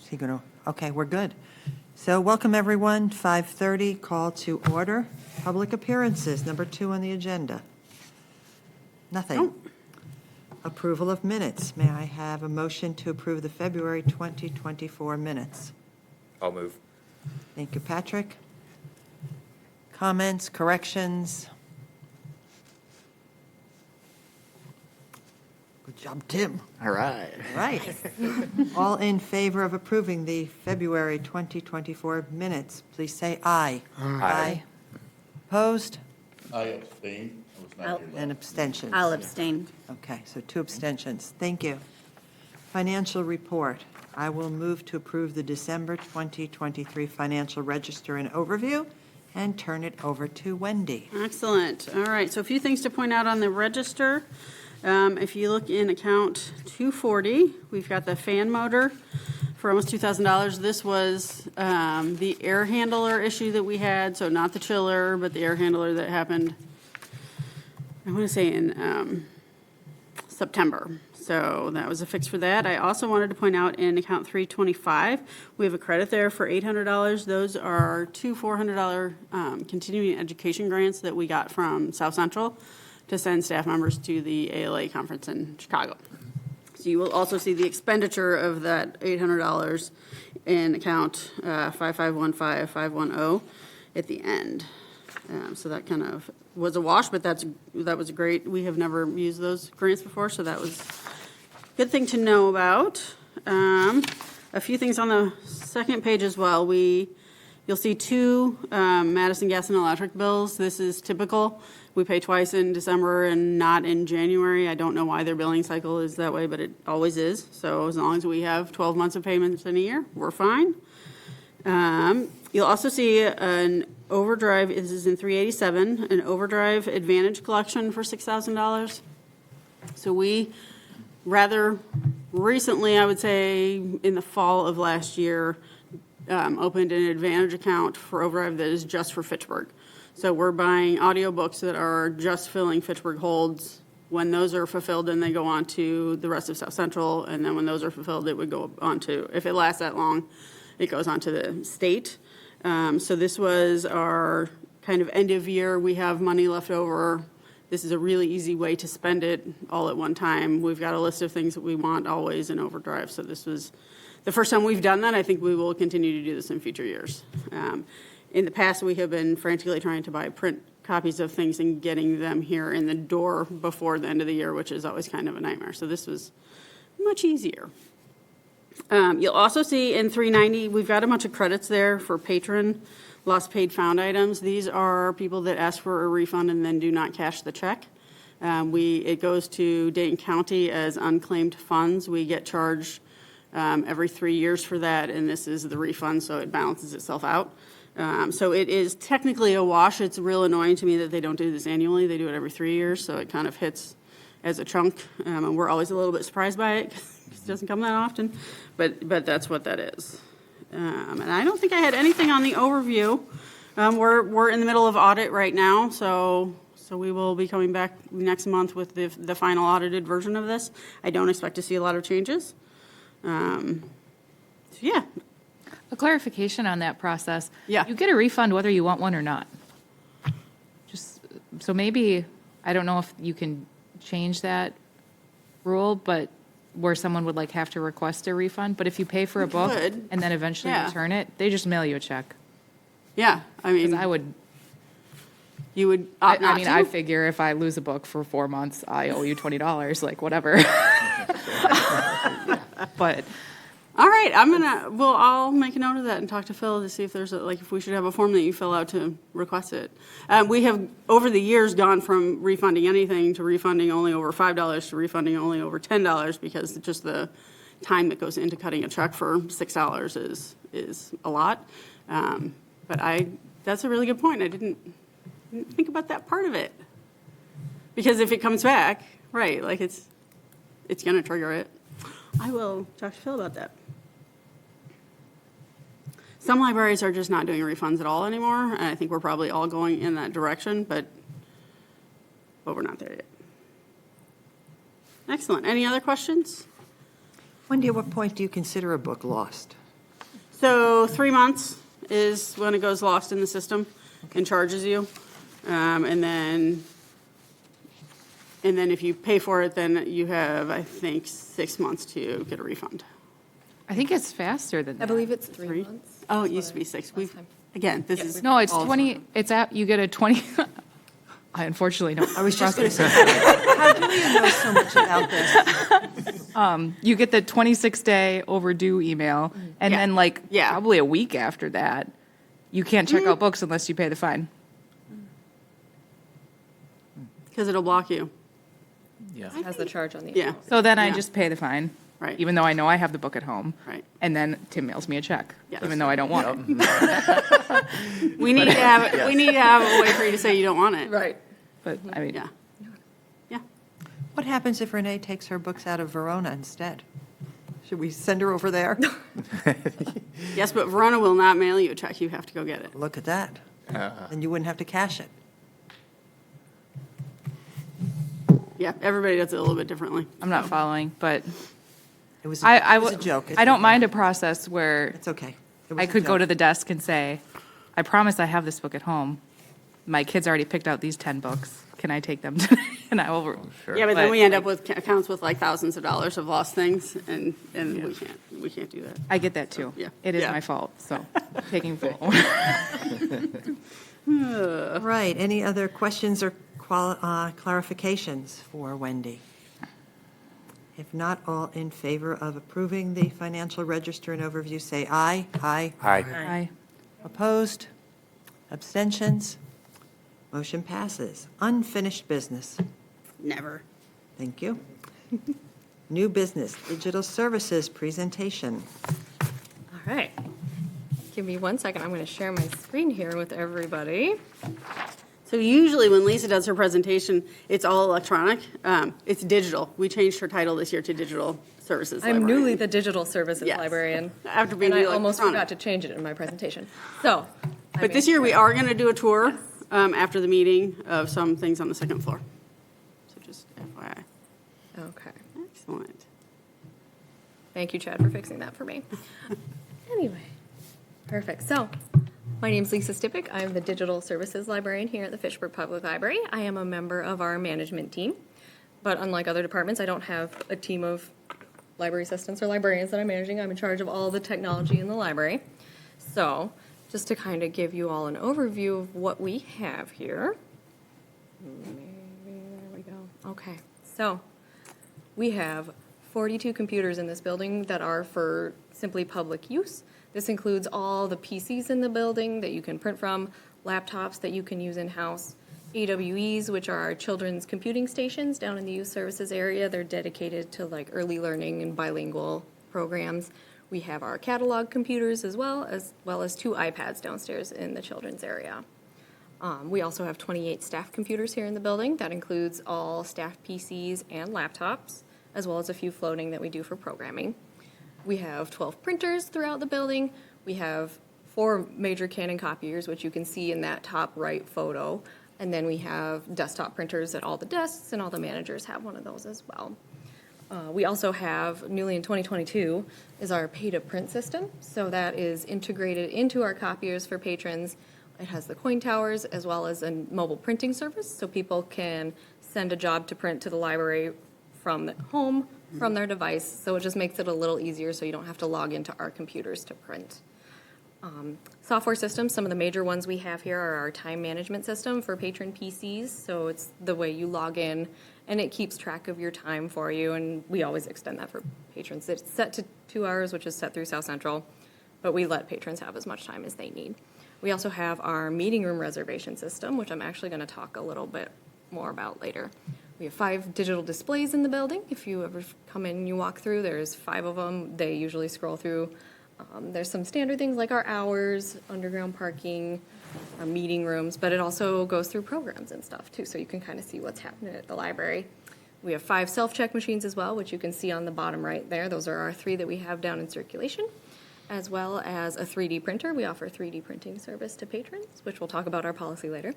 Is he going to, okay, we're good. So welcome, everyone, 5:30, call to order. Public appearances, number 2 on the agenda. Nothing. Oh. Approval of minutes. May I have a motion to approve the February 2024 minutes? I'll move. Thank you, Patrick. Comments, corrections? Good job, Tim. All right. Right. All in favor of approving the February 2024 minutes, please say aye. Aye. Opposed? I abstain. I was not here And last. abstentions? I'll abstain. Okay, so 2 abstentions. Thank you. Financial report. I will move to approve the December 2023 financial register and overview and turn it over to Wendy. Excellent. All right, so a few things to point out on the register. If you look in account 240, we've got the fan motor for almost $2,000. This was the air handler issue that we had, so not the chiller, but the air handler that happened, I want to say in September. So that was a fix for that. I also wanted to point out in account 325, we have a credit there for $800. Those are 2 $400 continuing education grants that we got from South Central to send staff members to the ALA conference in Chicago. So you will also see the expenditure of that $800 in account 5515510 at the end. So that kind of was a wash, but that was great. We have never used those grants before, so that was a good thing to know about. A few things on the second page as well. You'll see 2 Madison gas and electric bills. This is typical. We pay twice in December and not in January. I don't know why their billing cycle is that way, but it always is. So as long as we have 12 months of payments in a year, we're fine. You'll also see an overdrive, this is in 387, an overdrive advantage collection for $6,000. So we rather recently, I would say in the fall of last year, opened an advantage account for overdrive that is just for Fitchburg. So we're buying audiobooks that are just filling Fitchburg holds. When those are fulfilled, then they go on to the rest of South Central, and then when those are fulfilled, it would go on to, if it lasts that long, it goes on to the state. So this was our kind of end of year. We have money left over. This is a really easy way to spend it all at one time. We've got a list of things that we want always in overdrive. So this was the first time we've done that. I think we will continue to do this in future years. In the past, we have been frantically trying to buy print copies of things and getting them here in the door before the end of the year, which is always kind of a nightmare. So this was much easier. You'll also see in 390, we've got a bunch of credits there for patron lost paid found items. These are people that ask for a refund and then do not cash the check. It goes to Dayton County as unclaimed funds. We get charged every 3 years for that, and this is the refund, so it balances itself out. So it is technically a wash. It's real annoying to me that they don't do this annually. They do it every 3 years, so it kind of hits as a chunk. And we're always a little bit surprised by it because it doesn't come that often, but that's what that is. And I don't think I had anything on the overview. We're in the middle of audit right now, so we will be coming back next month with the final audited version of this. I don't expect to see a lot of changes. So yeah. A clarification on that process. Yeah. You get a refund whether you want one or not. Just, so maybe, I don't know if you can change that rule, but where someone would like have to request a refund, but if you pay for a book could. and then eventually Yeah. return it, they just mail you a check. Yeah, I 'Cause mean, I would, you would I opt not mean, to? I figure if I lose a book for 4 months, I owe you $20, like whatever. But All right, I'll make a note of that and talk to Phil to see if there's if we should have a form that you fill out to request it. We have, over the years, gone from refunding anything to refunding only over $5 to refunding only over $10 because just the time that goes into cutting a check for $6 is a lot. But that's a really good point. I didn't think about that part of it. Because if it comes back, right, it's going to trigger it. I will talk to Phil about that. Some libraries are just not doing refunds at all anymore, and I think we're probably all going in that direction, but we're not there yet. Excellent. Any other questions? Wendy, at what point do you consider a book lost? So 3 months is when it goes lost in the system and charges you. And then if you pay for it, then you have, I think, 6 months to get a refund. I think it's faster than that. I believe it's 3 months. Oh, it used to be 6. We've, time. again, this is. No, it's all 20, it's at, you get a 20, I unfortunately don't. I was just going to say, how do you know so much about this? You get the 26-day overdue email, and Yeah. then like Yeah. probably a week after that, you can't check out books unless you pay the fine. Because it'll block you. Yeah. Has the charge on the Yeah. account. So then I Yeah. just pay the fine. Right. Even though I know I have the book at home. Right. And then Tim mails me a check, Yes. even though I don't want it. We need to have, we need to have a way for you to say you don't want it. Right. But I mean, Yeah. Yeah. What happens if Renee takes her books out of Verona instead? Should we send her over there? Yes, but Verona will not mail you a check. You have to go get it. Look at that. And you wouldn't have to cash it. Yeah, everybody does it a little bit differently. I'm not following, but It was I it was a joke. It's I don't okay. mind a process where It's okay. It was I a could go joke. to the desk and say, I promise I have this book at home. My kids already picked out these 10 books. Can I take them today? And I will. Yeah, but then But, we end up with accounts with like thousands of dollars of lost things, and we can't do that. I get that too. Yeah. It is Yeah. my fault, so taking full. Right. Any other questions or clarifications for Wendy? If not, all in favor of approving the financial register and overview, say aye. Aye. Aye. Opposed? Abstentions? Motion passes. Unfinished business. Never. Thank you. New business, digital services presentation. All right. Give me 1 second. I'm going to share my screen here with everybody. So usually when Lisa does her presentation, it's all electronic. It's digital. We changed her title this year to Digital Services I'm Librarian. newly the digital services Yes. librarian. After being And I the almost electronic. forgot to change it in my presentation. So. But this year, we are going to do a tour after the meeting of some things on the second floor. So just FYI. Okay. Excellent. Thank you, Chad, for fixing that for me. Anyway, perfect. So, my name's Lisa Stippick. I'm the Digital Services Librarian here at the Fitchburg Public Library. I am a member of our management team, but unlike other departments, I don't have a team of library assistants or librarians that I'm managing. I'm in charge of all the technology in the library. So, just to kind of give you all an overview of what we have here. Maybe, there we go. Okay, so we have 42 computers in this building that are for simply public use. This includes all the PCs in the building that you can print from, laptops that you can use in-house, AWEs, which are our children's computing stations down in the youth services area. They're dedicated to like early learning and bilingual programs. We have our catalog computers as well as 2 iPads downstairs in the children's area. We also have 28 staff computers here in the building. That includes all staff PCs and laptops, as well as a few floating that we do for programming. We have 12 printers throughout the building. We have 4 major Canon copiers, which you can see in that top right photo. And then we have desktop printers at all the desks, and all the managers have one of those as well. We also have, newly in 2022, is our pay-to-print system. So that is integrated into our copiers for patrons. It has the coin towers as well as a mobile printing service, so people can send a job to print to the library from home, from their device. So it just makes it a little easier so you don't have to log into our computers to print. Software systems, some of the major ones we have here are our time management system for patron PCs. So it's the way you log in, and it keeps track of your time for you, and we always extend that for patrons. It's set to 2 hours, which is set through South Central, but we let patrons have as much time as they need. We also have our meeting room reservation system, which I'm actually going to talk a little bit more about later. We have 5 digital displays in the building. If you ever come in and you walk through, there's 5 of them. They usually scroll through. There's some standard things like our hours, underground parking, our meeting rooms, but it also goes through programs and stuff too, so you can kind of see what's happening at the library. We have 5 self-check machines as well, which you can see on the bottom right there. Those are our 3 that we have down in circulation, as well as a 3D printer. We offer 3D printing service to patrons, which we'll talk about our policy later.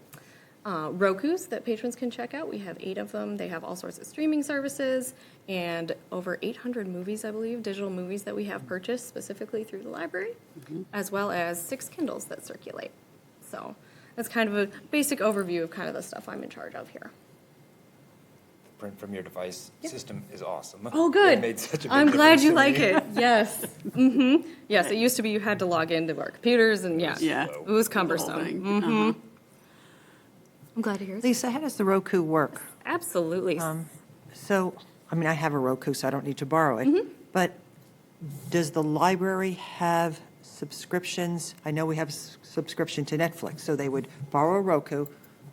Rokus that patrons can check out. We have 8 of them. They have all sorts of streaming services and over 800 movies, I believe, digital movies that we have purchased specifically through the library, as well as 6 Kindles that circulate. So that's kind of a basic overview of kind of the stuff I'm in charge of here. Print from your device system is awesome. Oh, good. It made such a big I'm glad difference you to like me. it. Yes. Yes, it used to be you had to log into our computers, and yeah, Yeah. it was The whole cumbersome. thing. I'm glad to hear it. Lisa, how does the Roku work? Absolutely. So, I mean, I have a Roku, so I don't need to borrow it. But does the library have subscriptions? I know we have a subscription to Netflix, so they would borrow a Roku,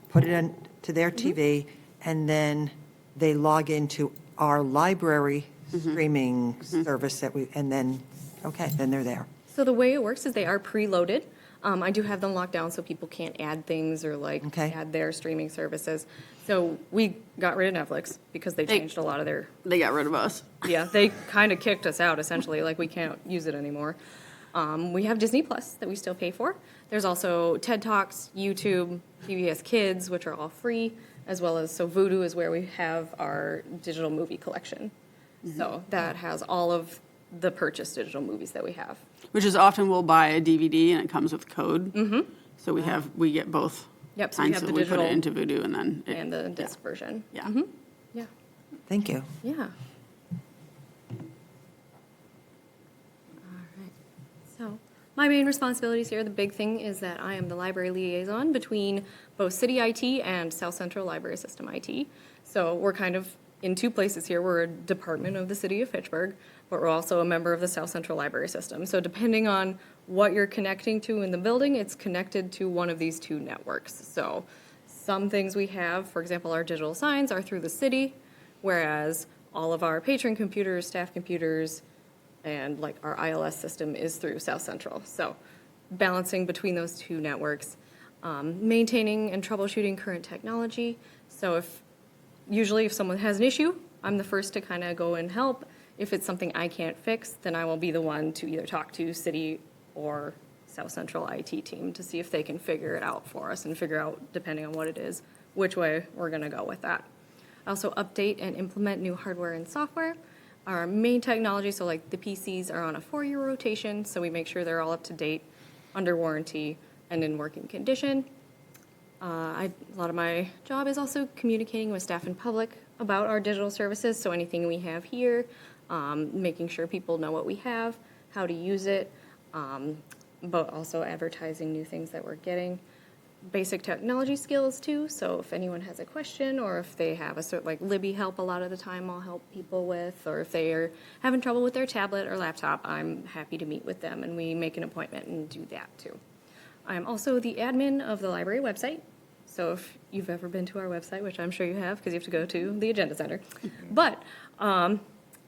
put it into their TV, and then they log into our library streaming service and then, okay, then they're there. So the way it works is they are preloaded. I do have them locked down so people can't add things or Okay. add their streaming services. So we got rid of Netflix because they changed a lot of their, They got rid of us. they kind of kicked us out essentially, like we can't use it anymore. We have Disney Plus that we still pay for. There's also TED Talks, YouTube, PBS Kids, which are all free, as well as, so Vudu is where we have our digital movie collection. So that has all of the purchased digital movies that we have. Which is often we'll buy a DVD and it comes with code. So we get both. Yep, so we kinds, have so the we put it into digital Voodoo and then. and the disc version. Yeah. Yeah, Thank you. yeah. All right. So my main responsibilities here, the big thing is that I am the library liaison between both City IT and South Central Library System IT. So we're kind of in 2 places here. We're a department of the City of Fitchburg, but we're also a member of the South Central Library System. So depending on what you're connecting to in the building, it's connected to one of these 2 networks. So some things we have, for example, our digital signs are through the city, whereas all of our patron computers, staff computers, and like our ILS system is through South Central. So balancing between those 2 networks, maintaining and troubleshooting current technology. So usually if someone has an issue, I'm the first to kind of go and help. If it's something I can't fix, then I will be the one to either talk to city or South Central IT team to see if they can figure it out for us and figure out, depending on what it is, which way we're going to go with that. I also update and implement new hardware and software. Our main technology, so like the PCs are on a 4-year rotation, so we make sure they're all up to date, under warranty, and in working condition. A lot of my job is also communicating with staff and public about our digital services, so anything we have here, making sure people know what we have, how to use it, but also advertising new things that we're getting. Basic technology skills too, so if anyone has a question or if they have a certain, like Libby help a lot of the time I'll help people with, or if they are having trouble with their tablet or laptop, I'm happy to meet with them and we make an appointment and do that too. I'm also the admin of the library website. So if you've ever been to our website, which I'm sure you have because you have to go to the Agenda Center, but I'm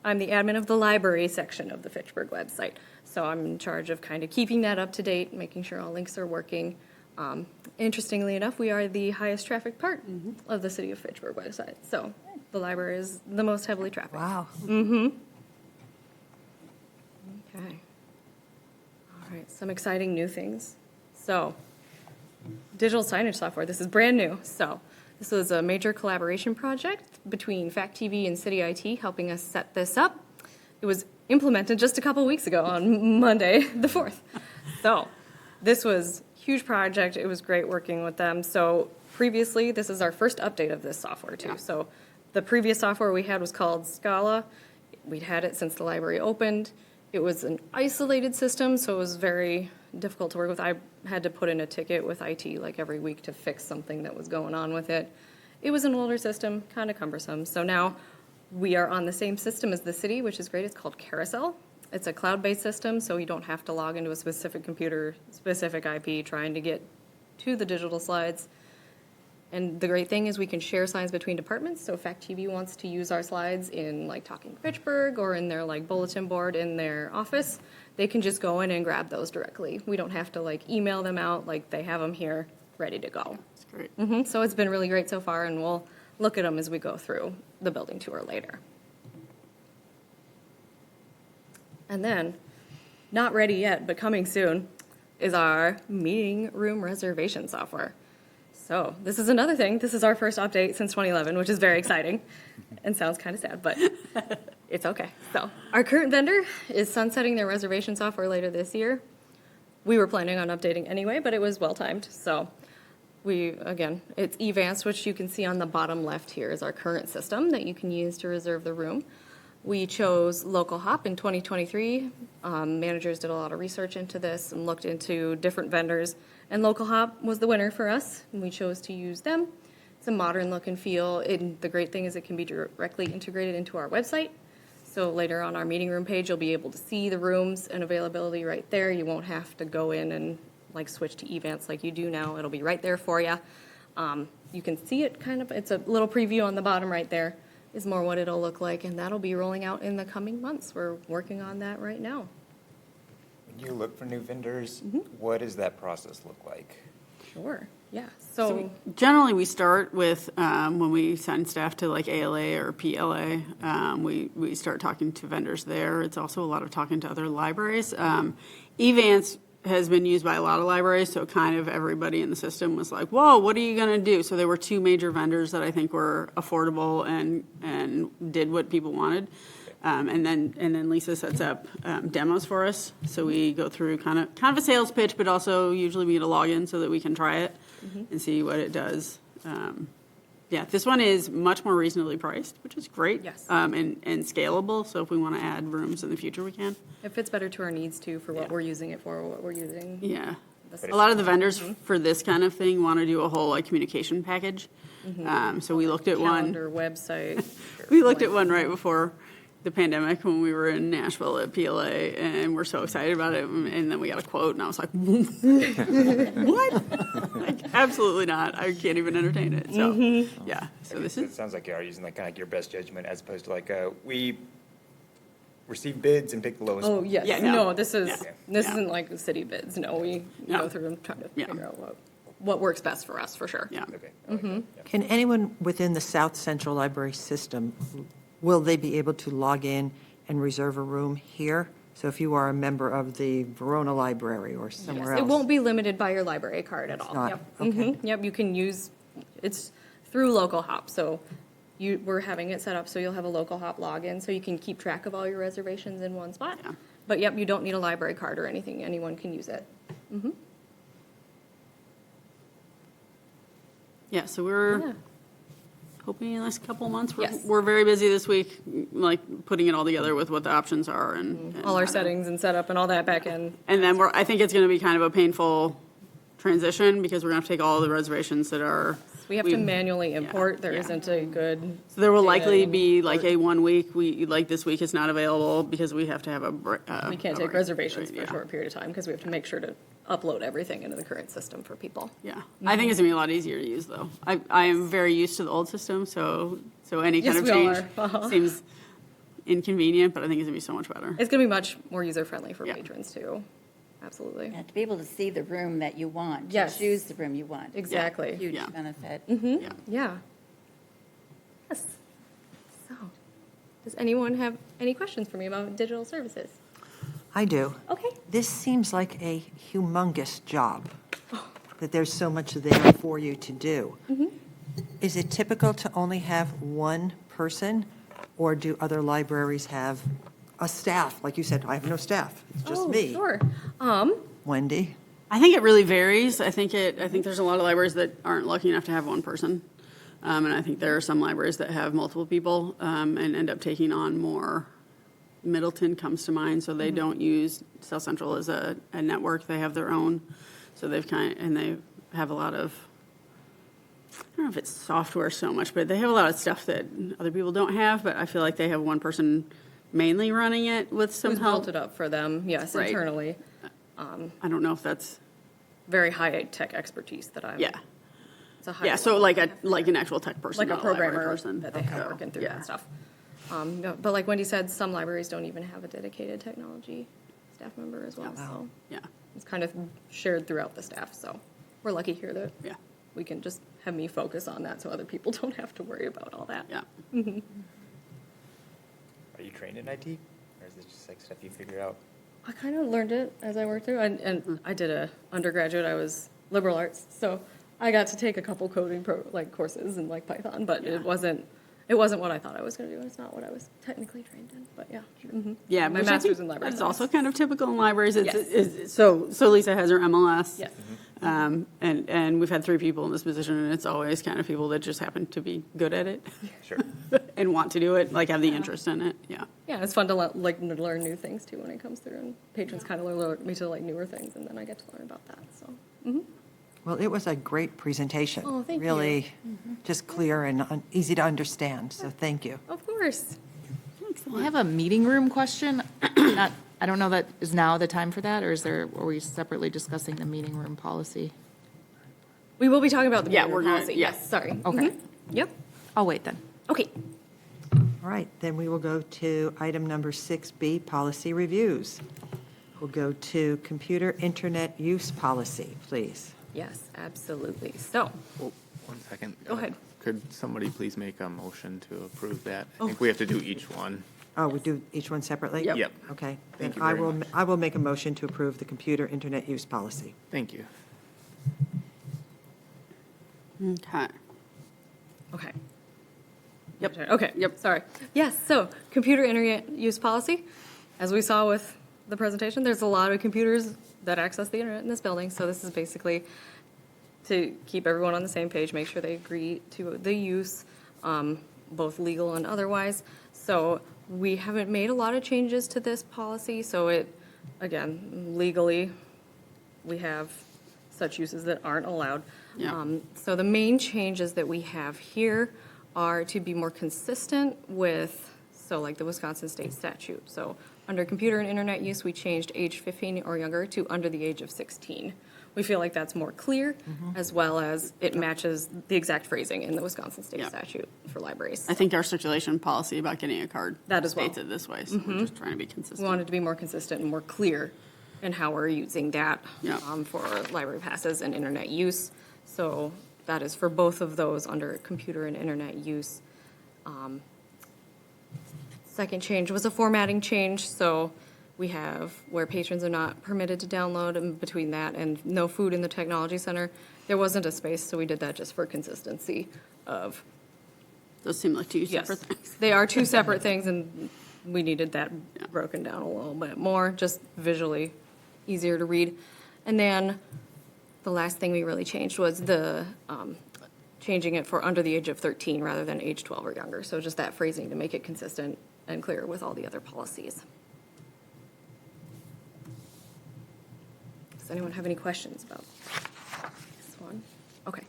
the admin of the library section of the Fitchburg website. So I'm in charge of kind of keeping that up to date, making sure all links are working. Interestingly enough, we are the highest traffic part of the City of Fitchburg website. So the library is the most heavily trafficked. Wow. Okay. All right, some exciting new things. So, digital signage software, this is brand new. So, this was a major collaboration project between Fact TV and City IT helping us set this up. It was implemented just a couple weeks ago on Monday, the 4th. So, this was a huge project. It was great working with them. So, previously, this is our first update of this software, too. So, the previous software we had was called Scala. We'd had it since the library opened. It was an isolated system, so it was very difficult to work with. I had to put in a ticket with IT like every week to fix something that was going on with it. It was an older system, kind of cumbersome. So now we are on the same system as the city, which is great. It's called Carousel. It's a cloud-based system, so you don't have to log into a specific computer, specific IP, trying to get to the digital slides. And the great thing is we can share signs between departments. So if Fact TV wants to use our slides in like Talking Fitchburg or in their like bulletin board in their office, they can just go in and grab those directly. We don't have to like email them out, like they have them here ready to go. That's great. So it's been really great so far, and we'll look at them as we go through the building tour later. And then, not ready yet, but coming soon, is our meeting room reservation software. So this is another thing. This is our first update since 2011, which is very exciting and sounds kind of sad, but it's okay. So our current vendor is sunsetting their reservation software later this year. We were planning on updating anyway, but it was well-timed. So it's eVance, which you can see on the bottom left here is our current system that you can use to reserve the room. We chose Local Hop in 2023. Managers did a lot of research into this and looked into different vendors, and Local Hop was the winner for us, and we chose to use them. It's a modern look and feel, and the great thing is it can be directly integrated into our website. So later on our meeting room page, you'll be able to see the rooms and availability right there. You won't have to go in and like switch to eVance like you do now. It'll be right there for you. You can see it kind of, it's a little preview on the bottom right there is more what it'll look like, and that'll be rolling out in the coming months. We're working on that right now. When you look for new vendors, what does that process look like? Sure, yeah. So generally, we start with, when we send staff to like ALA or PLA, we start talking to vendors there. It's also a lot of talking to other libraries. eVance has been used by a lot of libraries, so kind of everybody in the system was like, whoa, what are you going to do? So there were two major vendors that I think were affordable and did what people wanted. And then Lisa sets up demos for us. So we go through kind of a sales pitch, but also usually we get a login so that we can try it and see what it does. Yeah, this one is much more reasonably priced, which is great. Yes. And scalable, so if we want to add rooms in the future, we can. It fits better to our needs too for what Yeah. we're using it for, what we're using. Yeah. This- A lot of the vendors for this kind of thing want to do a whole like communication package. So we looked at one. Calendar, website. We looked at one right before the pandemic when we were in Nashville at PLA, and we're so excited about it. And then we got a quote, and I was like, "What? Like, absolutely not! I can't even entertain it." So, yeah. So this It is sounds like you are using like kind of like your best judgment as opposed to like, we receive bids and pick the lowest. Oh, yes. Yeah, no. No, this is, Yeah. this Yeah. isn't like city bids. No, we No. go through and try to Yeah. figure out what works best for us, for sure. yeah. Okay. I like that. Yeah. Can anyone within the South Central Library system, will they be able to log in and reserve a room here? So if you are a member of the Verona Library or somewhere Yes, else? it won't be limited by your library card at all. not? Yep. Okay. Yep, you can use, it's through Local Hop, so we're having it set up so you'll have a Local Hop login, so you can keep track of all your reservations in one spot. Yeah. But yep, you don't need a library card or anything, anyone can use it. Yeah. So we're Yeah. hoping in the next couple of months. Yes. We're very busy this week, like putting it all together with what the options are and All our how to- settings and setup and all that back end. And then I think it's going to be kind of a painful transition because we're going to have to take all the reservations that are. We have to manually import, there yeah. isn't a good, So there will likely data be like import. a 1 week, like this week is not available because we have to have a. we can't take reservations for a short period of time because we have to make sure to upload everything into the current system for people. Yeah, I think it's going to be a lot easier to use though. I am very used to the old system, so any kind Yes, of we all change are. Uh-huh. seems inconvenient, but I think it's going to be so much better. It's going to be much more user-friendly for Yeah. patrons too. Absolutely. Yeah, to be able to see the room that you want. Yes. To choose the room you want. Exactly. Huge Yeah. benefit. Yeah. Yeah. Yes. So, does anyone have any questions for me about digital services? I do. Okay. This seems like a humongous job, that there's so much there for you to do. Is it typical to only have one person, or do other libraries have a staff? Like you said, I have no staff, it's just Oh, me. Sure. Wendy? I think it really varies. I think there's a lot of libraries that aren't lucky enough to have one person. And I think there are some libraries that have multiple people and end up taking on more. Middleton comes to mind, so they don't use South Central as a network. They have their own. So they have a lot of, I don't know if it's software so much, but they have a lot of stuff that other people don't have. But I feel like they have one person mainly running it with some Who's help. built it up for them? Yes, Right. internally. I don't know if that's, Very high-tech expertise that I'm. yeah. It's a high Yeah, so level. like an actual tech person, Like a not library programmer person. that they have So, working through yeah. that stuff. No, but like Wendy said, some libraries don't even have a dedicated technology staff member as well, so Yeah, it's kind of shared throughout the staff, so we're lucky here that yeah, we can just have me focus on that so other people don't have to worry about all that. yeah. Are you trained in IT? Or is this just like stuff you figure out? I kind of learned it as I worked through, and I did a undergraduate, I was liberal arts, so I got to take a couple coding courses in like Python, but it wasn't what I thought I was going to do. It's not what I was technically trained in, but yeah. Yeah, My which I master's think in library That's science. also kind of typical in libraries. Yes. So Lisa has her MLS. Yes. And we've had 3 people in this position, and it's always kind of people that just happen to be good at it Sure. and want to do it, like have the interest in it, yeah. Yeah, it's fun to learn new things too when it comes through, and patrons kind of alert me to like newer things, and then I get to learn about that. So Well, it was a great presentation. Oh, thank you. Really just clear and easy to understand, so thank you. of course, I have a meeting room question. I don't know that is now the time for that, or are we separately discussing the meeting room policy? we will be talking about the Yeah, meeting we're room gonna- policy. yeah. Yes, sorry. Okay. Yep. I'll wait then. Okay. All right, then we will go to item number 6B, policy reviews. We'll go to computer internet use policy, please. Yes, absolutely. So, Oh, 1 second. Go ahead. Could somebody please make a motion to approve that? I think we have to do each one. Oh, we do each one separately? Yep. Yep. Okay. Thank then you very much. I will make a motion to approve the computer internet use policy. Thank you. Okay. okay. Yep. Okay. Yep. Sorry. Yes. So, computer internet use policy. As we saw with the presentation, there's a lot of computers that access the internet in this building. So this is basically to keep everyone on the same page, make sure they agree to the use, both legal and otherwise. So we haven't made a lot of changes to this policy. So it, again, legally, we have such uses that aren't allowed. Yeah. So the main changes that we have here are to be more consistent with, so like the Wisconsin state statute. So under computer and internet use, we changed age 15 or younger to under the age of 16. We feel like that's more clear, as well as it matches the exact phrasing in the Wisconsin state Yeah. statute for libraries. I think our circulation policy about getting a card That as well. states it this way, so we're just trying to be We consistent. wanted to be more consistent and more clear in how we're using that Yeah. for library passes and internet use. So that is for both of those under computer and internet use. Second change was a formatting change, so we have where patrons are not permitted to download, and between that and no food in the technology center, there wasn't a space, so we did that just for consistency of, Those seem like 2 yes, separate things. they are 2 separate things, and we needed that broken down a little bit more, just visually easier to read. And then the last thing we really changed was the changing it for under the age of 13 rather than age 12 or younger. So just that phrasing to make it consistent and clear with all the other policies. Does anyone have any questions about this one? Okay.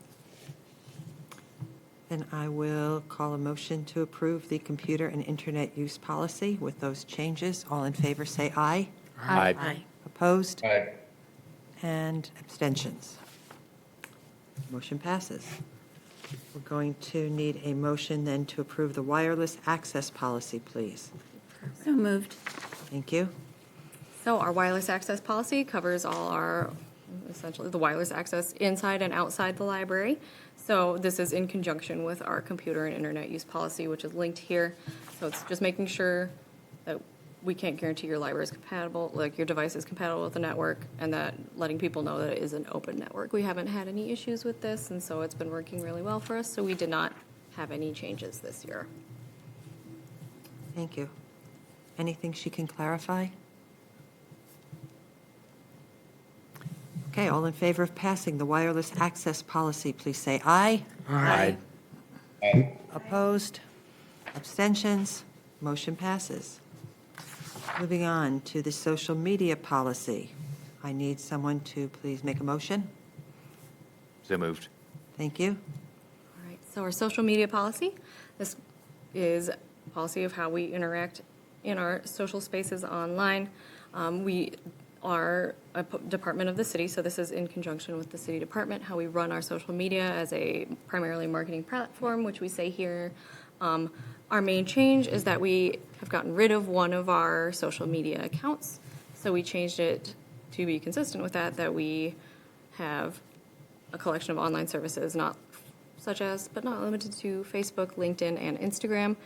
Then I will call a motion to approve the computer and internet use policy with those changes. All in favor, say aye. Aye. Opposed? Aye. And abstentions. Motion passes. We're going to need a motion then to approve the wireless access policy, please. So moved. Thank you. So our wireless access policy covers all our, essentially, the wireless access inside and outside the library. So this is in conjunction with our computer and internet use policy, which is linked here. So it's just making sure that we can't guarantee your library is compatible, like your device is compatible with the network, and that letting people know that it is an open network. We haven't had any issues with this, and so it's been working really well for us, so we did not have any changes this year. Thank you. Anything she can clarify? Okay, all in favor of passing the wireless access policy, please say aye. Aye. Opposed? Abstentions? Motion passes. Moving on to the social media policy. I need someone to please make a motion. So moved. Thank you. All right, so our social media policy, this is a policy of how we interact in our social spaces online. We are a department of the city, so this is in conjunction with the city department, how we run our social media as a primarily marketing platform, which we say here. Our main change is that we have gotten rid of one of our social media accounts. So we changed it to be consistent with that, that we have a collection of online services, not such as, but not limited to Facebook, LinkedIn, and Instagram.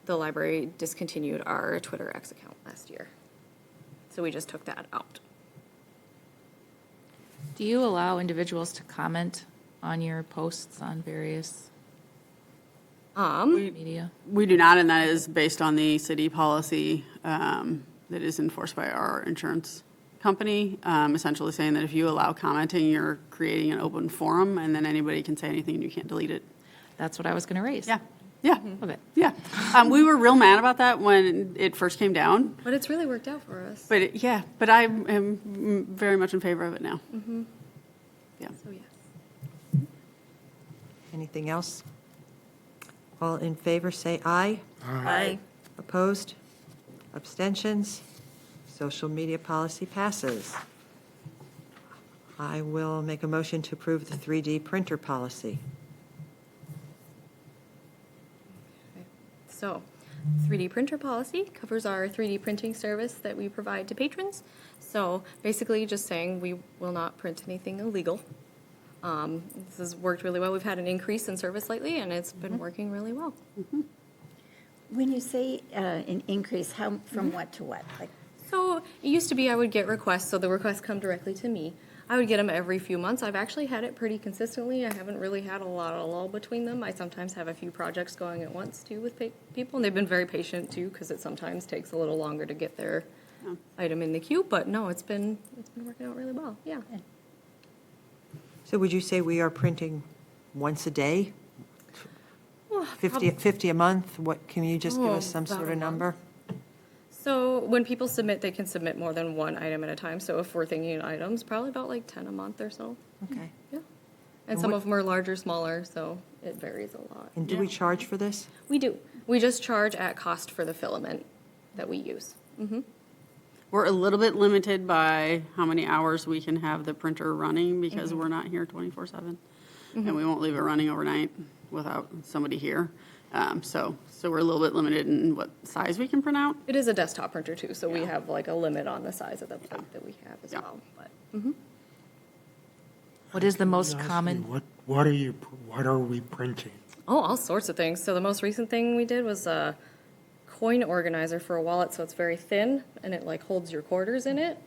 The library discontinued our Twitter X account last year. So we just took that out. Do you allow individuals to comment on your posts on various We media? we do not, and that is based on the city policy that is enforced by our insurance company, essentially saying that if you allow commenting, you're creating an open forum, and then anybody can say anything and you can't delete it. That's what I was going to raise. Yeah, yeah, Okay. yeah. We were real mad about that when it first came down, But it's really worked out for us. but I am very much in favor of it now. Yeah. So yes. Anything else? All in favor, say aye. Aye. Opposed? Abstentions? Social media policy passes. I will make a motion to approve the 3D printer policy. So, 3D printer policy covers our 3D printing service that we provide to patrons. So basically just saying we will not print anything illegal. This has worked really well. We've had an increase in service lately and it's been working really well. When you say an increase, how, from what to what? Like, So it used to be I would get requests, so the requests come directly to me. I would get them every few months. I've actually had it pretty consistently. I haven't really had a lot of lull between them. I sometimes have a few projects going at once too with people, and they've been very patient too because it sometimes takes a little longer to get their item in the queue. But no, it's been working out really well. Yeah. So would you say we are printing once a day? 50 a month? What, can you just give us some about sort a of month. number? So when people submit, they can submit more than one item at a time. So if we're thinking items, probably about like 10 a month or so. Okay. Yeah. And some of them are larger, smaller, so it varies a lot. And do we charge for this? We do. We just charge at cost for the filament that we use. We're a little bit limited by how many hours we can have the printer running because we're not here 24/7. And we won't leave it running overnight without somebody here. So we're a little bit limited in what size we can print out. It is a desktop printer too, so we have like a limit on the size of the plate that we have as Yeah. well. But What is the most Ask you, common? what are we printing? all sorts of things. So the most recent thing we did was a coin organizer for a wallet. So it's very thin and it like holds your quarters in it.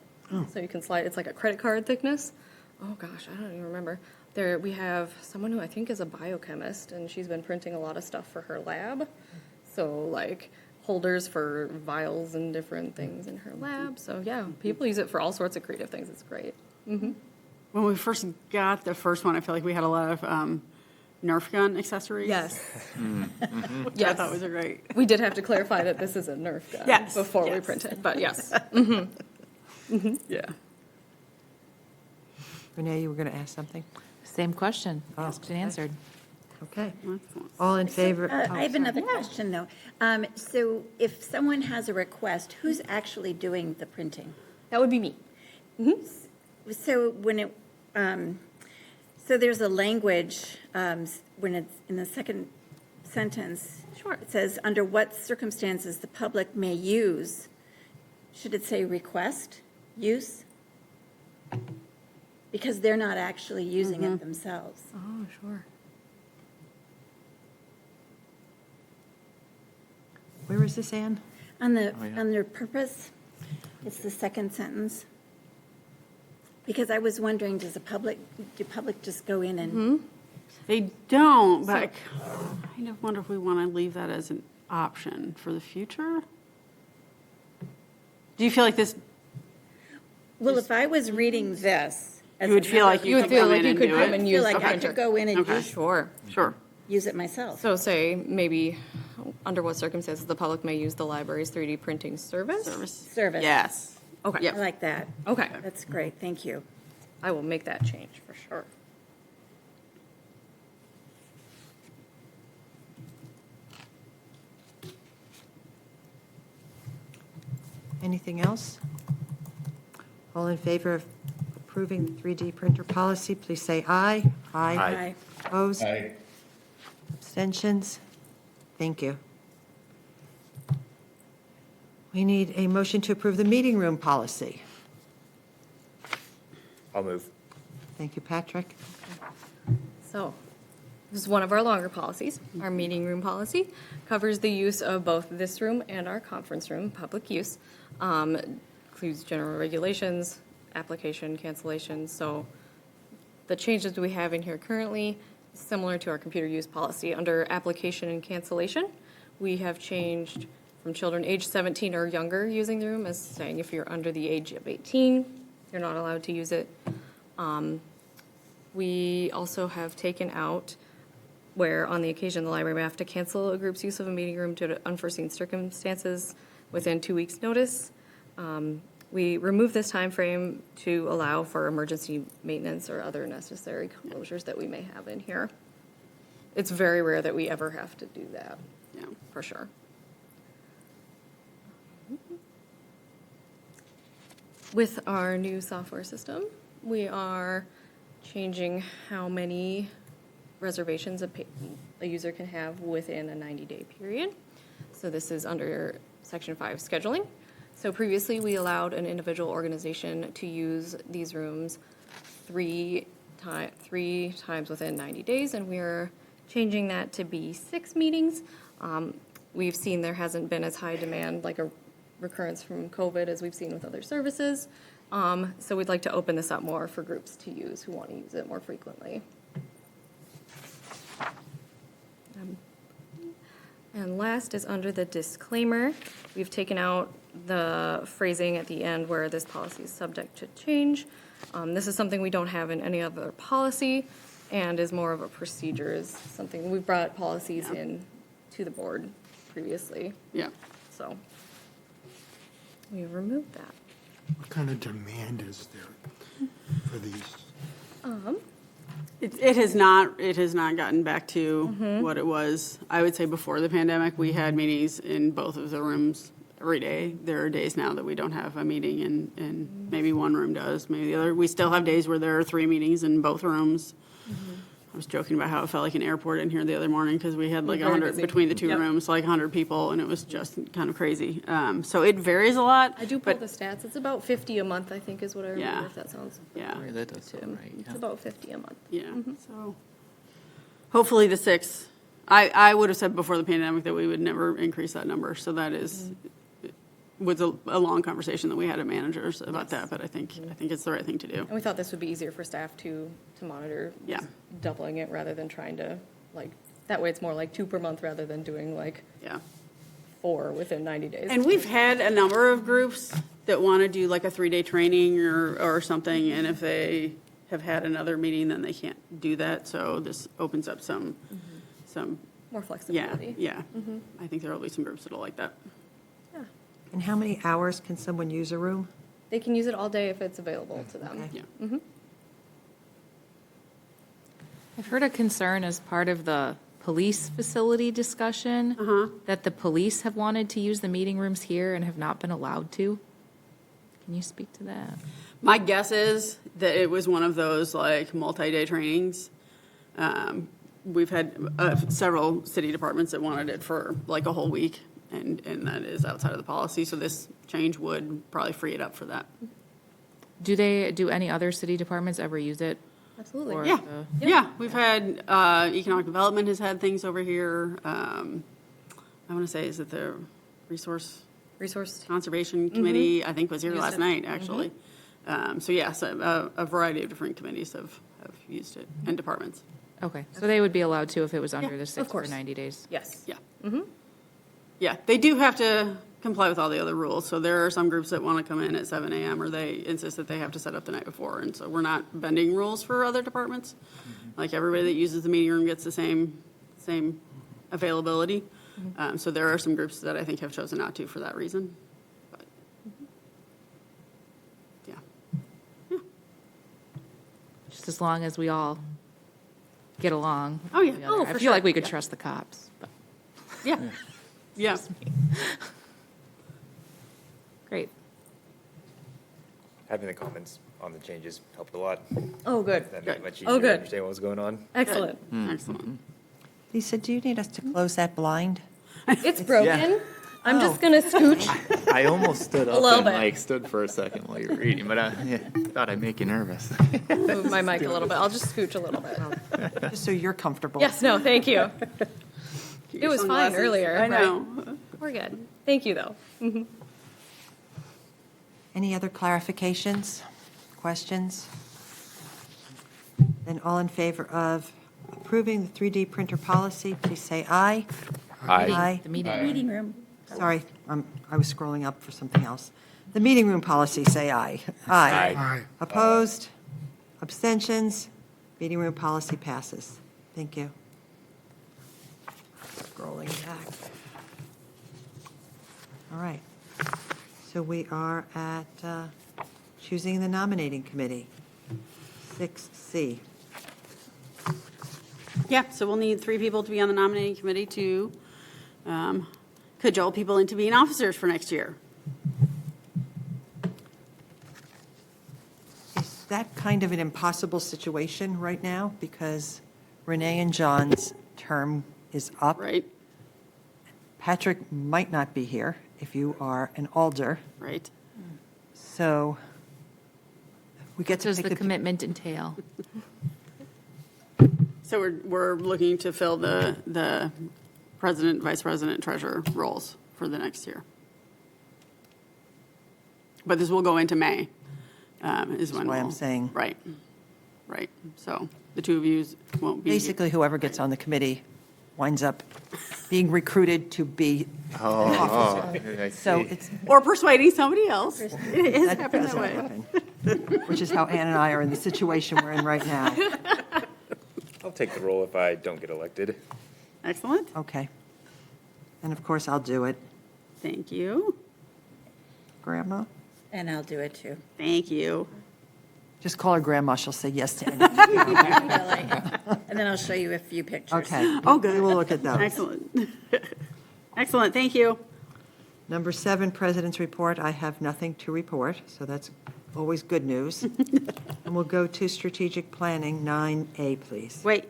So you can slide. It's like a credit card thickness. Oh gosh, I don't even remember. There we have someone who I think is a biochemist, and she's been printing a lot of stuff for her lab. So like holders for vials and different things in her lab. So yeah, people use it for all sorts of creative things. It's great. When we first got the first one, I feel like we had a lot of Nerf gun accessories. Yes. Which I Yes. thought was a great. We did have to clarify that this is a Nerf gun Yes, before we yes. printed, but yes. Yeah. Renee, you were going to ask something? Same question, Oh, asked and answered. Okay. All in favor? I oh, have sorry. another question, though. So if someone has a request, who's actually doing the printing? That would be me. So when it, so there's a language, when it's in the second sentence. Sure. It says, under what circumstances the public may use, should it say request, use? Because they're not actually using it themselves. Oh, sure. Where is this, Ann? On the, Oh, yeah. under purpose, it's the second sentence. Because I was wondering, do public just go in and? They don't, but I kind of wonder if we want to leave that as an option for the future. Do you feel like this, Well, if I was reading this. as you would feel another- like you could come in and do I it? feel use like the I printer. could go in and Okay. Sure. Sure. use it myself. So say maybe under what circumstances the public may use the library's 3D printing service? Service. Yes. Okay. I Yep. like that. Okay. That's great, thank you. I will make that change for sure. Anything else? All in favor of approving the 3D printer policy, please say aye. Aye. Opposed? Aye. Abstentions? Thank you. We need a motion to approve the meeting room policy. I'll move. Thank you, Patrick. So, this is one of our longer policies. Our meeting room policy covers the use of both this room and our conference room, public use. Includes general regulations, application cancellation. So the changes we have in here currently, similar to our computer use policy, under application and cancellation, we have changed from children age 17 or younger using the room as saying if you're under the age of 18, you're not allowed to use it. We also have taken out where on the occasion the library may have to cancel a group's use of a meeting room due to unforeseen circumstances within 2 weeks' notice. We remove this time frame to allow for emergency maintenance or other necessary closures that we may have in here. It's very rare that we ever have to do that, Yeah. for sure. With our new software system, we are changing how many reservations a user can have within a 90-day period. So this is under Section 5 scheduling. So previously, we allowed an individual organization to use these rooms three times within 90 days, and we are changing that to be 6 meetings. We've seen there hasn't been as high demand, like a recurrence from COVID, as we've seen with other services. So we'd like to open this up more for groups to use who want to use it more frequently. And last is under the disclaimer. We've taken out the phrasing at the end where this policy is subject to change. This is something we don't have in any other policy and is more of a procedure, is something we brought policies in to the board previously. Yeah. So we removed that. What kind of demand is there for these? It has not gotten back to what it was. I would say before the pandemic, we had meetings in both of the rooms every day. There are days now that we don't have a meeting and maybe one room does, maybe the other. We still have days where there are 3 meetings in both rooms. I was joking about how it felt like an airport in here the other morning because we had like Very 100 busy. between the 2 Yep. rooms, like 100 people, and it was just kind of crazy. So it varies a lot. I do pull but the stats. It's about 50 a month, I think, is what I remember, Yeah. if that sounds yeah. Right, that does sound right, It's yeah. about 50 a month. Yeah, so hopefully the 6, I would have said before the pandemic that we would never increase that number, so that is, was a long conversation that we had at managers about that, but I think it's the right thing to do. And we thought this would be easier for staff to monitor. Yeah. Doubling it rather than trying to, like, that way it's more like 2 per month rather than doing like Yeah. 4 within 90 days. And we've had a number of groups that want to do like a 3-day training or something, and if they have had another meeting, then they can't do that, so this opens up some, More yeah, flexibility. yeah. I think there will be some groups that'll like that. Yeah. And how many hours can someone use a room? They can use it all day if it's available to them. Okay. Yeah. I've heard a concern as part of the police facility discussion that the police have wanted to use the meeting rooms here and have not been allowed to. Can you speak to that? My guess is that it was one of those like multi-day trainings. We've had several city departments that wanted it for like a whole week, and that is outside of the policy, so this change would probably free it up for that. Do any other city departments ever use it? Absolutely. Or Yeah, the- yeah, we've had, economic development has had things over here. I want to say, is it the Resource Resource. Conservation Committee, I think was here Used last it. night, actually. So yes, a variety of different committees have used it, and departments. Okay, so they would be allowed to if it was under Yeah, the of 6 for course. 90 days? Yes. Yeah. Yeah, they do have to comply with all the other rules. So there are some groups that want to come in at 7 a.m. or they insist that they have to set up the night before. And so we're not bending rules for other departments. Like everybody that uses the meeting room gets the same availability. So there are some groups that I think have chosen not to for that reason. But, yeah. Just as long as we all get along. Oh, yeah. together. Oh, I for feel sure. like we could Yeah. trust the cops. But Yeah. Yeah. Great. Having the comments on the changes helped a lot. Oh, good. That made it much easier Oh, to good. understand what was going on. Excellent. Excellent. Lisa, do you need us to close that blind? It's broken. I'm Oh. just going to scooch. I almost stood up little and bit. like stood for a second while you were reading, but I thought I'd make you nervous. Move my mic a little bit. I'll just scooch a little bit. Just so you're comfortable. Yes, no, thank you. Keep It was your fine sunglasses. earlier, I right? know. We're good. Thank you, though. Any other clarifications, questions? Then all in favor of approving the 3D printer policy, please say aye. The meeting. Meeting room. Sorry, I was scrolling up for something else. The meeting room policy, say aye. Aye. Aye. Opposed? Abstentions? Meeting room policy passes. Thank you. Scrolling back. All right. So we are at choosing the nominating committee, 6C. Yeah, so we'll need 3 people to be on the nominating committee to cajole people into being officers for next year. Is that kind of an impossible situation right now? Because Renee and John's term is up. Right, Patrick might not be here if you are an alder. right. So we get What to does pick the commitment entail? So we're looking to fill the president, vice president, treasurer roles for the next year. But this will go into May, is when why I'm we'll- saying. Right, right. So the 2 of you won't be. Basically, whoever gets on the committee winds up being recruited to be an officer. I So see. it's, Or persuading somebody else. It has that happened that doesn't way. happen. Which is how Ann and I are in the situation we're in right now. I'll take the role if I don't get elected. Excellent, Okay. And of course, I'll do it. thank you, Grandma? And I'll do it too. thank you. Just call her grandma, she'll say yes to anything. And then I'll show you a few pictures. Okay. Oh, good. We will look at those. Excellent. Excellent, thank you. Number 7, President's Report. I have nothing to report, so that's always good news. And we'll go to Strategic Planning, 9A, please. Wait,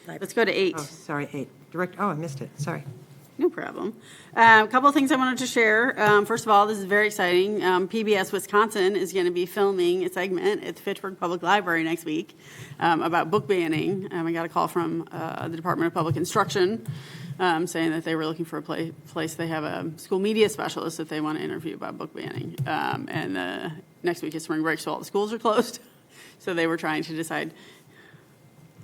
let's go to 8. Oh, sorry, 8. I missed it, sorry. No problem. A couple of things I wanted to share. First of all, this is very exciting. PBS Wisconsin is going to be filming a segment at the Fitchburg Public Library next week about book banning. I got a call from the Department of Public Instruction saying that they were looking for a place. They have a school media specialist that they want to interview about book banning. And next week is spring break, so all the schools are closed. So they were trying to decide.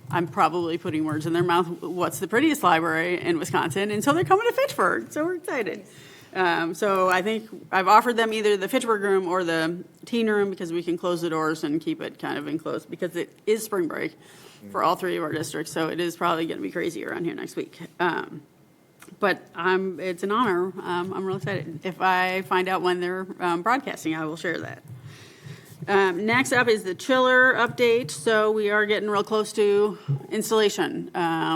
I'm probably putting words in their mouth. What's the prettiest library in Wisconsin? And so they're coming to Fitchburg. So we're excited. So I think I've offered them either the Fitchburg room or the teen room because we can close the doors and keep it kind of enclosed because it is spring break for all 3 of our districts. So it is probably going to be crazy around here next week. But it's an honor. I'm real excited. If I find out when they're broadcasting, I will share that. Next up is the chiller update. So we are getting real close to installation.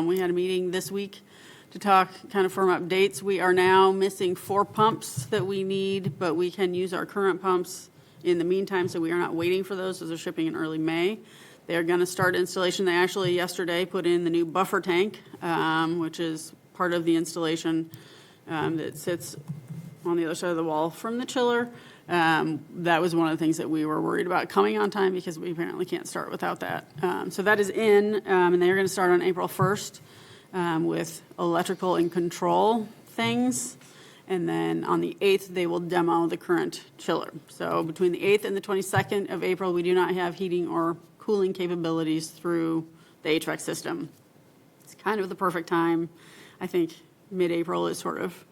We had a meeting this week to talk, kind of firm up dates. We are now missing 4 pumps that we need, but we can use our current pumps in the meantime, so we are not waiting for those. Those are shipping in early May. They are going to start installation. They actually yesterday put in the new buffer tank, which is part of the installation that sits on the other side of the wall from the chiller. That was one of the things that we were worried about coming on time because we apparently can't start without that. So that is in, and they're going to start on April 1st with electrical and control things. And then on the 8th, they will demo the current chiller. So between the 8th and the 22nd of April, we do not have heating or cooling capabilities through the HVAC system. It's kind of the perfect time. I think mid-April is sort of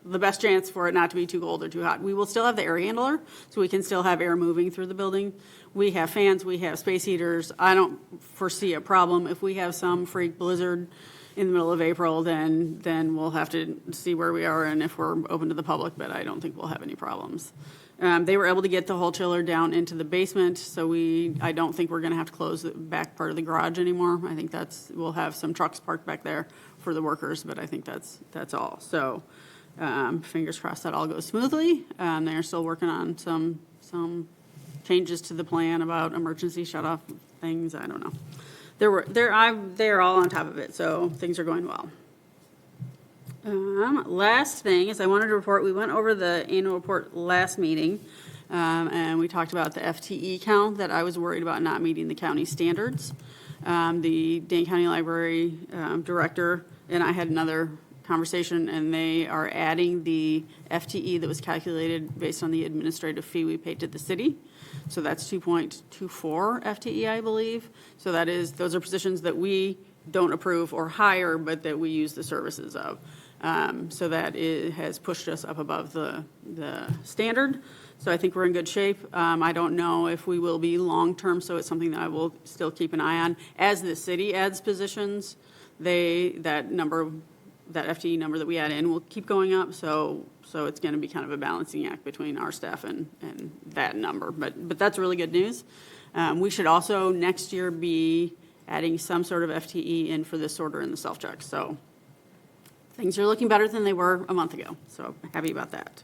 the best chance for it not to be too cold or too hot. We will still have the air handler, so we can still have air moving through the building. We have fans, we have space heaters. I don't foresee a problem. If we have some freak blizzard in the middle of April, then we'll have to see where we are and if we're open to the public, but I don't think we'll have any problems. They were able to get the whole chiller down into the basement, so I don't think we're going to have to close the back part of the garage anymore. I think we'll have some trucks parked back there for the workers, but I think that's all. So fingers crossed that all goes smoothly. They're still working on some changes to the plan about emergency shut-off things. I don't know. They're all on top of it, so things are going well. Last thing is I wanted to report, we went over the annual report last meeting, and we talked about the FTE count, that I was worried about not meeting the county standards. The Dane County Library Director and I had another conversation, and they are adding the FTE that was calculated based on the administrative fee we paid to the city. So that's 2.24 FTE, I believe. So that is, those are positions that we don't approve or hire, but that we use the services of. So that has pushed us up above the standard. So I think we're in good shape. I don't know if we will be long-term, so it's something that I will still keep an eye on. As the city adds positions, that FTE number that we add in will keep going up. So it's going to be kind of a balancing act between our staff and that number. But that's really good news. We should also next year be adding some sort of FTE in for the sorter and the self-check. So things are looking better than they were a month ago. So happy about that.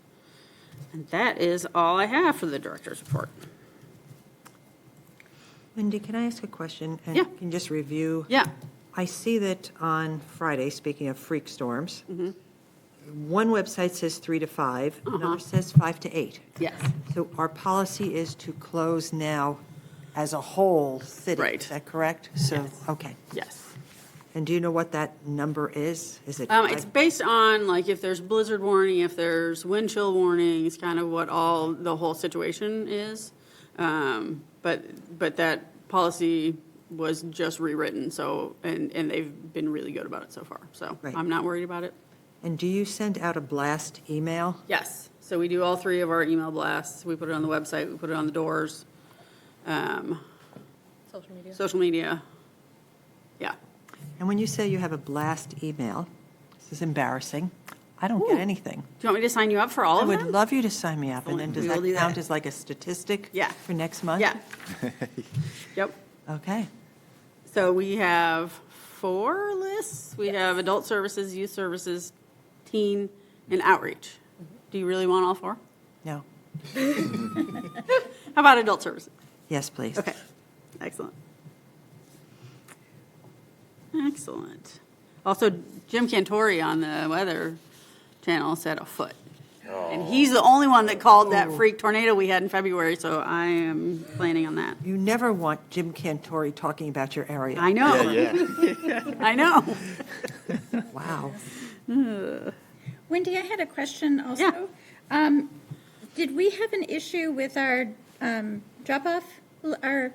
And that is all I have for the director's report. Wendy, can I ask a question? And Yeah. can you just review? Yeah. I see that on Friday, speaking of freak storms, Mm-hmm. one website says 3 to 5, Uh-huh. another says 5 to 8. Yes. So our policy is to close now as a whole city. Right. Is that correct? So, Yes. okay. Yes. And do you know what that number is? Is it? It's based on, like, if there's blizzard warning, if there's wind chill warnings, kind of what the whole situation is. But that policy was just rewritten, so, and they've been really good about it so far. So Right. I'm not worried about it. And do you send out a blast email? Yes. So we do all 3 of our email blasts. We put it on the website, we put it on the doors, Social media. social media. Yeah. And when you say you have a blast email, this is embarrassing, I don't get anything. Do you want me to sign you up for all I of would them? love you to sign me up, and then does We will that do count that. as like a statistic? Yeah. For next month? Yeah. Yep. Okay. So we have 4 lists. We have adult services, youth services, teen, and outreach. Do you really want all 4? No. How about adult services? Yes, please. Okay, excellent. Excellent. Also, Jim Cantori on the Weather Channel said a foot. And he's the only one that called that freak tornado we had in February, so I am planning on that. You never want Jim Cantori talking about your area. I know. I know. Wow. Wendy, I had a question also. Did we have an issue with our drop-off, our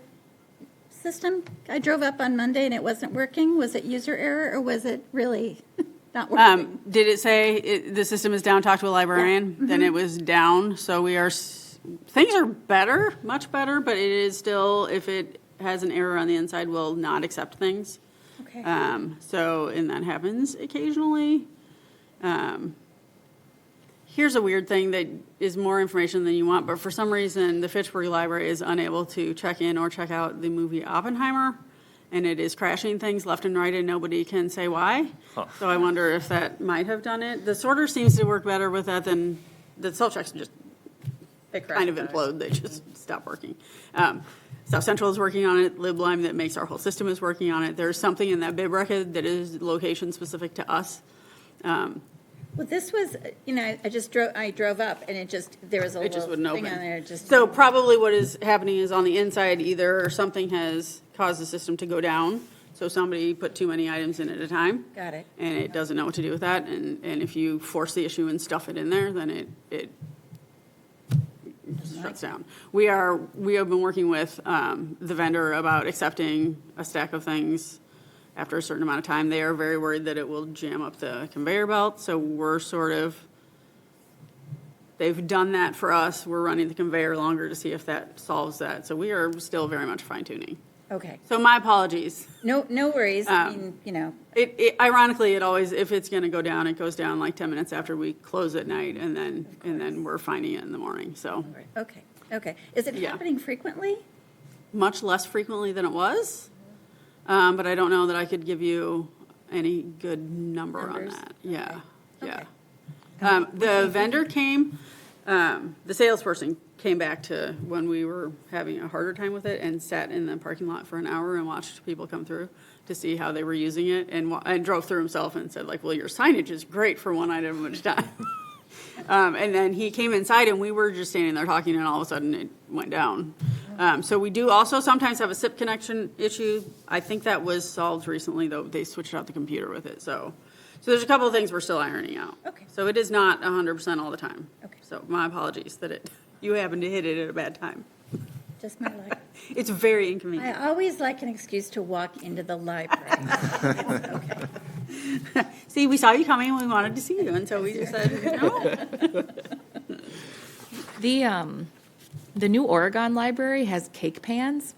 system? I drove up on Monday and it wasn't working. Was it user error or was it really not working? Did it say the system is down, talk to a librarian? Then it was down, so things are better, much better, but it is still, if it has an error on the inside, will not accept things. Okay. And that happens occasionally. Here's a weird thing that is more information than you want, but for some reason, the Fitchburg Library is unable to check in or check out the movie Oppenheimer, and it is crashing things left and right, and nobody can say why. So I wonder if that might have done it. The sorter seems to work better with that than, the self-checks just kind of implode. They just stop working. South Central is working on it. LibLime that makes our whole system is working on it. There's something in that bib record that is location specific to us. Well, this was, I drove up and there was a It just little wouldn't thing open. on there. Just So probably what is happening is on the inside, either something has caused the system to go down, so somebody put too many items in at a time. Got it. And it doesn't know what to do with that, and if you force the issue and stuff it in there, then it shuts down. We have been working with the vendor about accepting a stack of things after a certain amount of time. They are very worried that it will jam up the conveyor belt, so they've done that for us. We're running the conveyor longer to see if that solves that. So we are still very much fine-tuning. Okay. So my apologies. No worries. I mean, Ironically, it always, if it's going to go down, it goes down like 10 minutes after we close at night, and then we're finding it in the morning. So Okay. Is it Yeah. happening frequently? much less frequently than it was, but I don't know that I could give you any good number on Numbers? that. Yeah, Okay. yeah. The vendor came, the salesperson came back to when we were having a harder time with it and sat in the parking lot for an hour and watched people come through to see how they were using it, and drove through himself and said, like, well, your signage is great for one item at a time. And then he came inside and we were just standing there talking, and all of a sudden it went down. So we do also sometimes have a SIP connection issue. I think that was solved recently, though. They switched out the computer with it. So So there's a couple of things we're still ironing out. Okay. So it is not 100% all the time. Okay. So my apologies that you happen to hit it at a bad time. Just my luck. It's very I inconvenient. always like an excuse to walk into the library. Okay. See, we saw you coming and we wanted to see you, and so we just said, no. The new Oregon library has cake pans.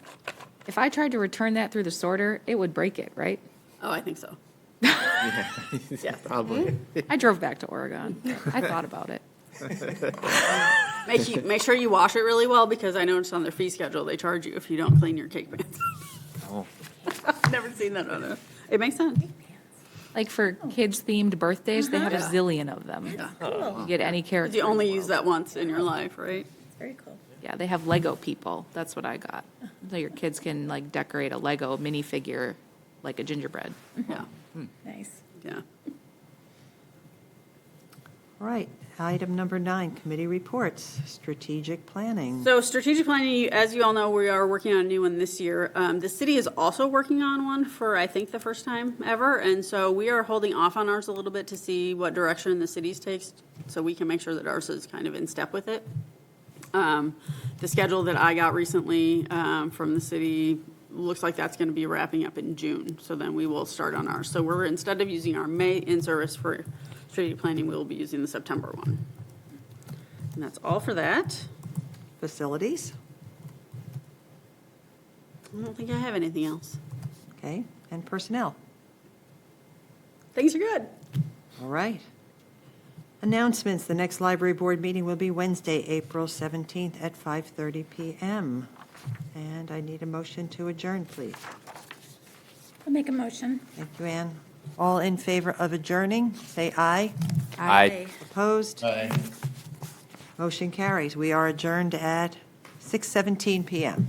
If I tried to return that through the sorter, it would break it, right? Oh, I think so. Yeah, probably. I drove back to Oregon. I thought about it. Make sure you wash it really well, because I noticed on their fee schedule, they charge you if you don't clean your cake pans. Oh. I've never seen that on it makes sense. Like for kids-themed birthdays, they have a Yeah. zillion of them. Cool. You get any character. You in the only world. use that once in your life, right? It's very cool. Yeah, they have Lego people. That's what I got. So your kids can like decorate a Lego minifigure like a gingerbread. Yeah, Nice. yeah. All right, item number 9, committee reports, strategic planning. So strategic planning, as you all know, we are working on a new one this year. The city is also working on one for, I think, the first time ever. And so we are holding off on ours a little bit to see what direction the city's takes, so we can make sure that ours is kind of in step with it. The schedule that I got recently from the city looks like that's going to be wrapping up in June. So then we will start on ours. So we're, instead of using our May in-service for strategic planning, we will be using the September one. And that's all for that. Facilities, I don't think I have anything else. okay, and personnel. Things are good. All right. Announcements, the next library board meeting will be Wednesday, April 17th at 5:30 PM. And I need a motion to adjourn, please. I'll make a motion. Thank you, Ann. All in favor of adjourning, say aye. Aye. Opposed? Aye. Motion carries. We are adjourned at 6:17 PM.